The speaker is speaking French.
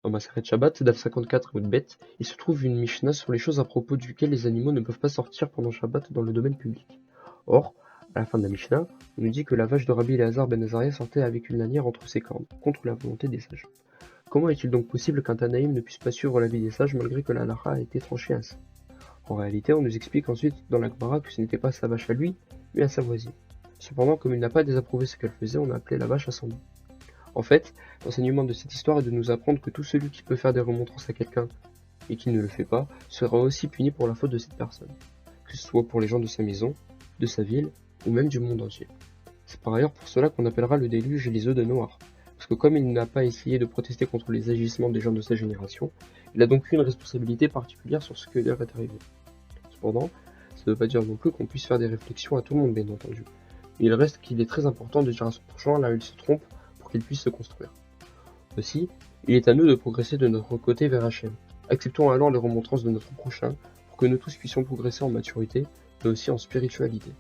Dans Maseret Shabbat, Daf 54 Moudbet, il se trouve une Mishnah sur les choses à propos duquel les animaux ne peuvent pas sortir pendant Shabbat dans le domaine public. Or, à la fin de la Mishnah, on nous dit que la vache de Rabbi Elazar ben Azariah sortait avec une lanière entre ses cornes, contre la volonté des sages. Comment est-il donc possible qu'un Tanaïm ne puisse pas suivre l'avis des sages malgré que la halakha a été tranchée ainsi? En réalité, on nous explique ensuite dans la Gemara que ce n'était pas sa vache à lui, mais à sa voisine. Cependant, comme il n'a pas désapprouvé ce qu'elle faisait, on a appelé la vache à son nom. En fait, l'enseignement de cette histoire est de nous apprendre que tout celui qui peut faire des remontrances à quelqu'un et qui ne le fait pas sera aussi puni pour la faute de cette personne, que ce soit pour les gens de sa maison, de sa ville ou même du monde entier. C'est par ailleurs pour cela qu'on appellera le déluge les œufs de Noir, parce que comme il n'a pas essayé de protester contre les agissements des gens de sa génération, il a donc eu une responsabilité particulière sur ce qui leur est arrivé. Cependant, ça ne veut pas dire non plus qu'on puisse faire des réflexions à tout le monde, bien entendu. Il reste qu'il est très important de dire à son prochain là où il se trompe pour qu'il puisse se construire. Aussi, il est à nous de progresser de notre côté vers Hachem. Acceptons alors les remontrances de notre prochain pour que nous tous puissions progresser en maturité, mais aussi en spiritualité.